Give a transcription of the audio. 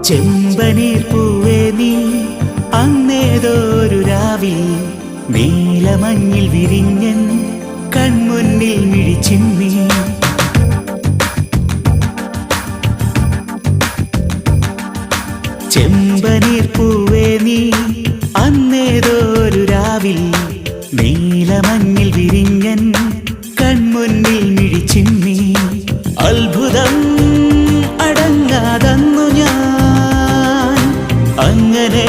ചെമ്പനീർ പൂവേ നീ അന്നേതൊരു രാവിൽ നീലമഞ്ഞിൽ വിരിഞ്ഞൻ കൺമുന്നിൽ മിഴിച്ചിന്നി. ചെമ്പനീർ പൂവേ നീ അന്നേതൊരു രാവിൽ നീലമഞ്ഞിൽ വിരിഞ്ഞൻ കൺമുന്നിൽ മിഴിച്ചിന്നി. അത്ഭുതം അടങ്ങാതന്നു ഞാൻ അങ്ങനെ